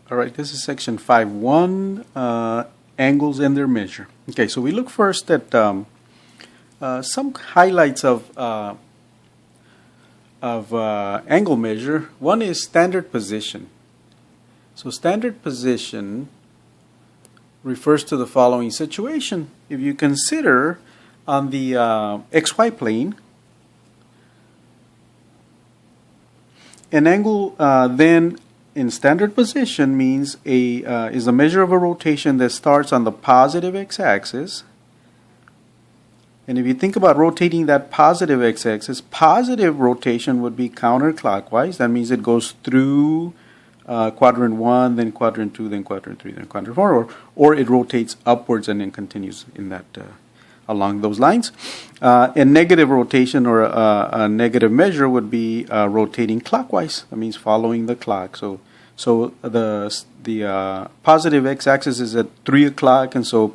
All right, this is section 5.1, angles and their measure. Okay, so we look first at some highlights of angle measure. One is standard position. So standard position refers to the following situation. If you consider on the XY plane, an angle then in standard position means is a measure of a rotation that starts on the positive x-axis. And if you think about rotating that positive x-axis, positive rotation would be counterclockwise. That means it goes through quadrant 1, then quadrant 2, then quadrant 3, then quadrant 4, or it rotates upwards and then continues in that along those lines. A negative rotation or a negative measure would be rotating clockwise. That means following the clock. So the positive x-axis is at 3 o'clock, and so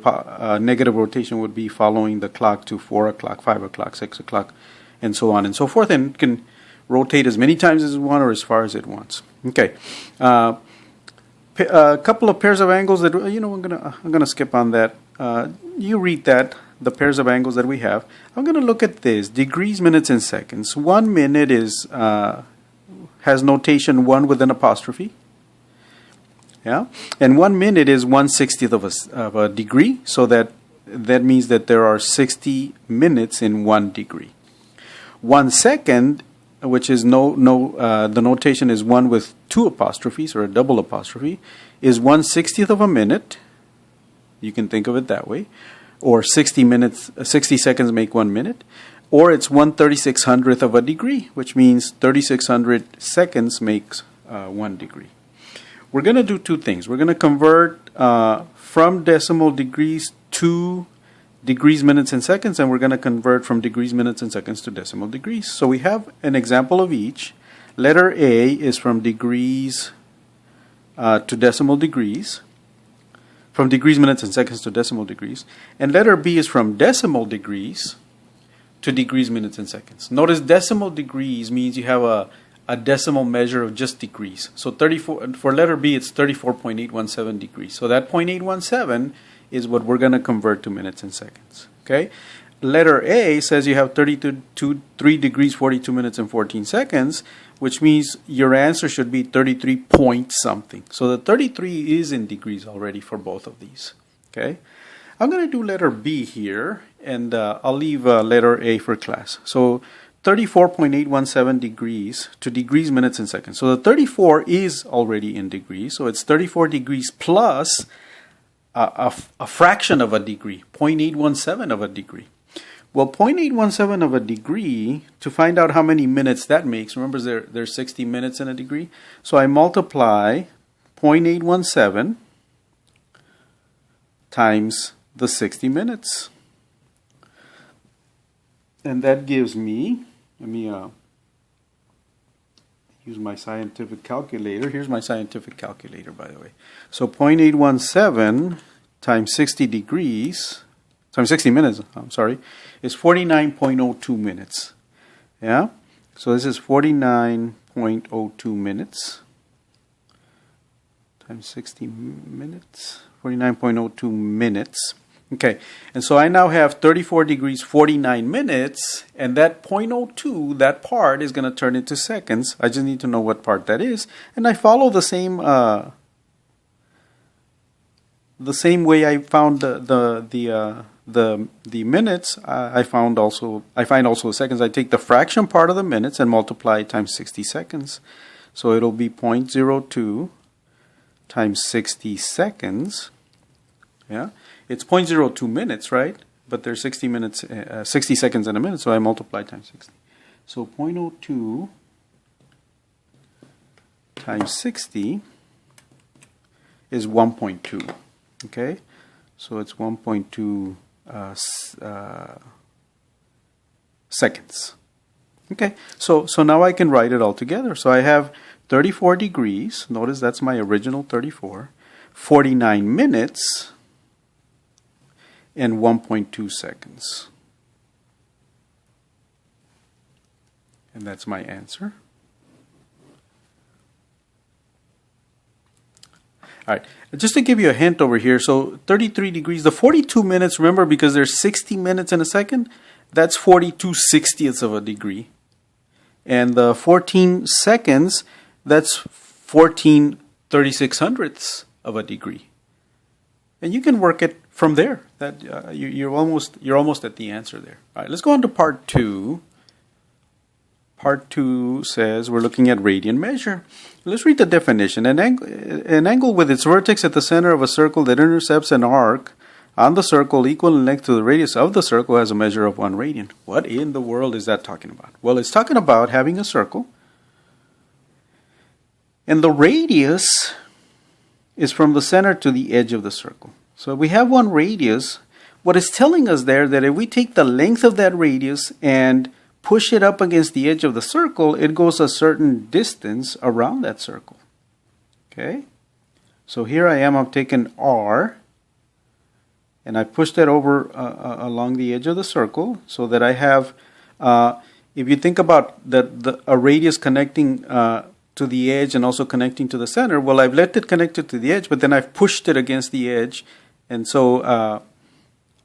negative rotation would be following the clock to 4 o'clock, 5 o'clock, 6 o'clock, and so on and so forth. And it can rotate as many times as it wants or as far as it wants. Okay. A couple of pairs of angles that I'm gonna skip on that. You read that, the pairs of angles that we have. I'm gonna look at this: degrees, minutes, and seconds. 1 minute is has notation 1 with an apostrophe. Yeah, and 1 minute is 1/60th of a degree, so that means that there are 60 minutes in 1 degree. 1 second, which is the notation is 1 with 2 apostrophes or a double apostrophe, is 1/60th of a minute. You can think of it that way, or 60 seconds make 1 minute, or it's 1/3600th of a degree, which means 3600 seconds makes 1 degree. We're going to do two things. We're going to convert from decimal degrees to degrees, minutes, and seconds, and we're going to convert from degrees, minutes, and seconds to decimal degrees. So we have an example of each. Letter A is from degrees to decimal degrees, from degrees, minutes, and seconds to decimal degrees. And letter B is from decimal degrees to degrees, minutes, and seconds. Notice decimal degrees means you have a decimal measure of just degrees. So 34 for letter B, it's 34.817 degrees. So that 0.817 is what we're going to convert to minutes and seconds. Okay. Letter A says you have 3 degrees, 42 minutes, and 14 seconds, which means your answer should be 33 point something. So the 33 is in degrees already for both of these. Okay. I'm going to do letter B here, and I'll leave letter A for class. So 34.817 degrees to degrees, minutes, and seconds. So the 34 is already in degrees. So it's 34 degrees plus a fraction of a degree, 0.817 of a degree. Well, 0.817 of a degree, to find out how many minutes that makes, remember there's 60 minutes in a degree. So I multiply 0.817 times the 60 minutes. And that gives me, let me use my scientific calculator. Here's my scientific calculator, by the way. So 0.817 times 60 degrees, times 60 minutes, I'm sorry, is 49.02 minutes. Yeah? So this is 49.02 minutes times 60 minutes, 49.02 minutes. Okay, and so I now have 34 degrees, 49 minutes, and that 0.02, that part is going to turn into seconds. I just need to know what part that is, and I follow the same way I found the minutes. I find also the seconds. I take the fraction part of the minutes and multiply it times 60 seconds, so it'll be 0.02 times 60 seconds. Yeah. It's 0.02 minutes, right? But there's 60 minutes, 60 seconds in a minute, so I multiply times 60. So 0.02 times 60 is 1.2. Okay, so it's 1.2 seconds. Okay, so now I can write it all together. So I have 34 degrees. Notice that's my original 34. 49 minutes. And 1.2 seconds. And that's my answer. All right, just to give you a hint over here, so 33 degrees, the 42 minutes, remember, because there's 60 minutes in a second, that's 42/60ths of a degree. And the 14 seconds, that's 14 3600ths of a degree. And you can work it from there. That you're almost at the answer there. All right, let's go on to part 2. Part 2 says we're looking at radian measure. Let's read the definition. An angle with its vertex at the center of a circle that intercepts an arc on the circle equal in length to the radius of the circle has a measure of 1 radian. What in the world is that talking about? Well, it's talking about having a circle, and the radius is from the center to the edge of the circle. So we have 1 radius. What it's telling us there that if we take the length of that radius and push it up against the edge of the circle, it goes a certain distance around that circle. Okay? So here I am, I've taken R, and I pushed it over along the edge of the circle so that I have, if you think about a radius connecting to the edge and also connecting to the center, well, I've left it connected to the edge, but then I've pushed it against the edge, and so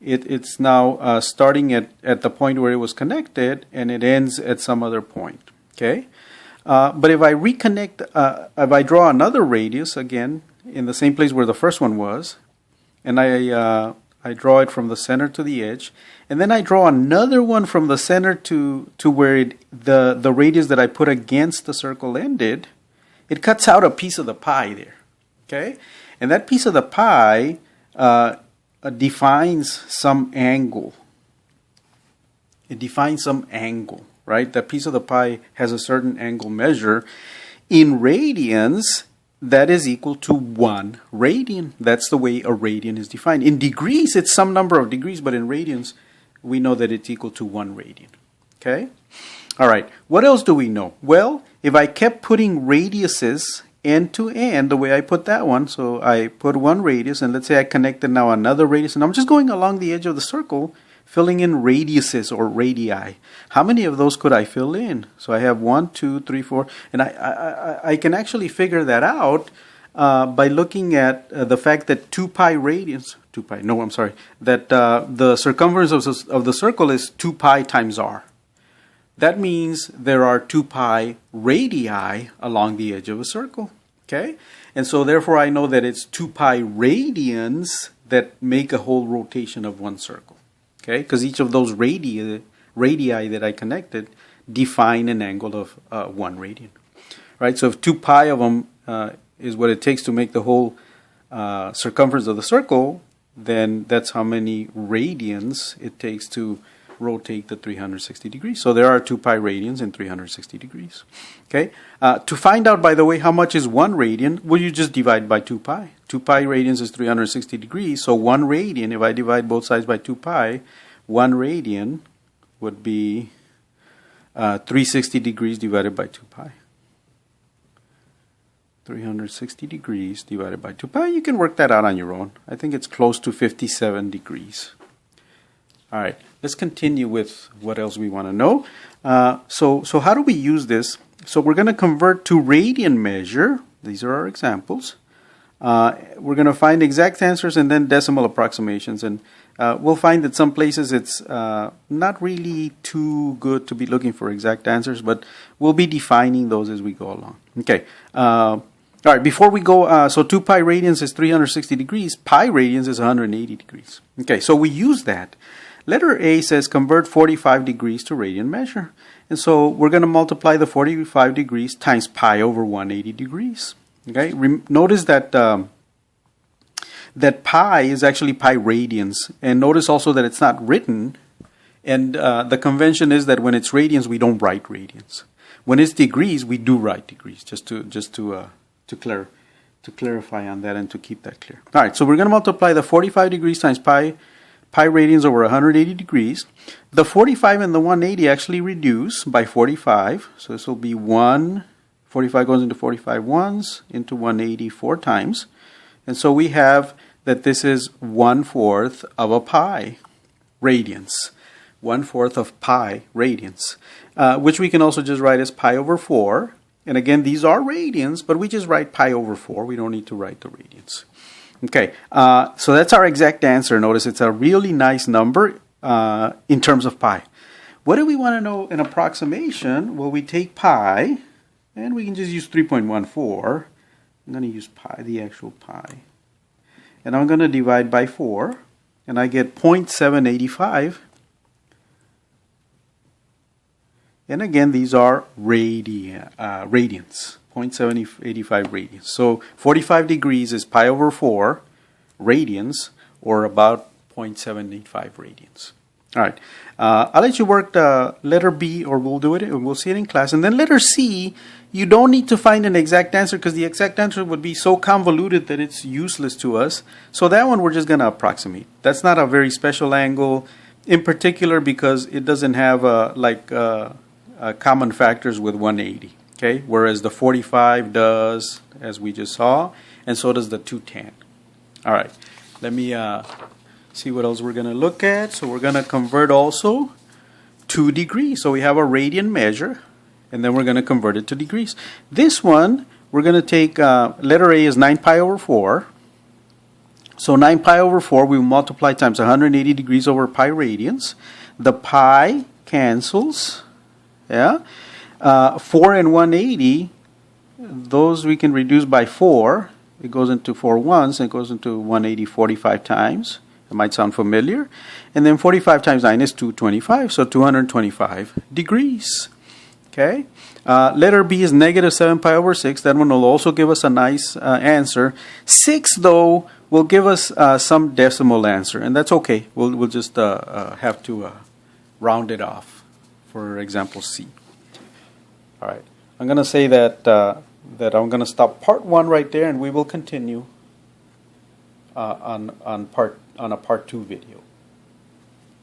it's now starting at the point where it was connected, and it ends at some other point. Okay, but if I reconnect, if I draw another radius again in the same place where the first one was, and I draw it from the center to the edge, and then I draw another one from the center to where the radius that I put against the circle ended, it cuts out a piece of the pie there. Okay, and that piece of the pie defines some angle. It defines some angle, right? That piece of the pie has a certain angle measure. In radians, that is equal to 1 radian. That's the way a radian is defined. In degrees, it's some number of degrees, but in radians, we know that it's equal to 1 radian. Okay? All right. What else do we know? Well, if I kept putting radiuses end to end, the way I put that one, so I put 1 radius, and let's say I connected now another radius, and I'm just going along the edge of the circle, filling in radiuses or radii. How many of those could I fill in? So I have 1, 2, 3, 4, and I can actually figure that out by looking at the fact that 2 pi radians, that the circumference of the circle is 2 pi times r. That means there are 2 pi radii along the edge of a circle. Okay? And so therefore I know that it's 2 pi radians that make a whole rotation of one circle. Okay? Because each of those radii that I connected define an angle of 1 radian. Right? So if 2 pi of them is what it takes to make the whole circumference of the circle, then that's how many radians it takes to rotate the 360 degrees. So there are 2 pi radians in 360 degrees. Okay. To find out, by the way, how much is 1 radian, well, you just divide by 2 pi. 2 pi radians is 360 degrees. So 1 radian, if I divide both sides by 2 pi, 1 radian would be 360 degrees divided by 2 pi. 360 degrees divided by 2 pi. You can work that out on your own. I think it's close to 57 degrees. All right, let's continue with what else we want to know. So how do we use this? So we're going to convert to radian measure. These are our examples. We're going to find exact answers and then decimal approximations. And we'll find that some places it's not really too good to be looking for exact answers, but we'll be defining those as we go along. Okay. All right, before we go, so 2 pi radians is 360 degrees. Pi radians is 180 degrees. Okay, so we use that. Letter A says convert 45 degrees to radian measure. And so we're going to multiply the 45 degrees times pi over 180 degrees. Okay, notice that that pi is actually pi radians. And notice also that it's not written. And the convention is that when it's radians, we don't write radians. When it's degrees, we do write degrees, just to clarify on that and to keep that clear. All right, so we're going to multiply the 45 degrees times pi radians over 180 degrees. The 45 and the 180 actually reduce by 45. So this will be 45 goes into 45 once, into 180 4 times. And so we have that this is 1/4 of a pi radians. 1/4 of pi radians, which we can also just write as pi over 4. And again, these are radians, but we just write pi over 4. We don't need to write the radians. Okay, so that's our exact answer. Notice it's a really nice number in terms of pi. What do we want to know in approximation? Well, we take pi, and we can just use 3.14. I'm going to use pi, the actual pi. And I'm going to divide by 4, and I get 0.785. And again, these are radians, 0.785 radians. So 45 degrees is pi over 4 radians, or about 0.785 radians. All right, I'll let you work the letter B, or we'll do it, and we'll see it in class. And then letter C, you don't need to find an exact answer, because the exact answer would be so convoluted that it's useless to us. So that one we're just going to approximate. That's not a very special angle, in particular because it doesn't have common factors with 180. Okay, whereas the 45 does, as we just saw, and so does the 210. All right, let me see what else we're going to look at. So we're going to convert also to degrees. So we have a radian measure, and then we're going to convert it to degrees. This one, we're going to take, letter A is 9 pi over 4. So 9 pi over 4, we will multiply times 180 degrees over pi radians. The pi cancels. Yeah, 4 and 180, those we can reduce by 4. It goes into 4 ones, and it goes into 180 45 times. It might sound familiar. And then 45 times 9 is 225, so 225 degrees. Okay. Letter B is negative 7 pi over 6. That one will also give us a nice answer. 6, though, will give us some decimal answer, and that's okay. We'll just have to round it off. For example, C. All right, I'm going to say that I'm going to stop part 1 right there, and we will continue on a part 2 video.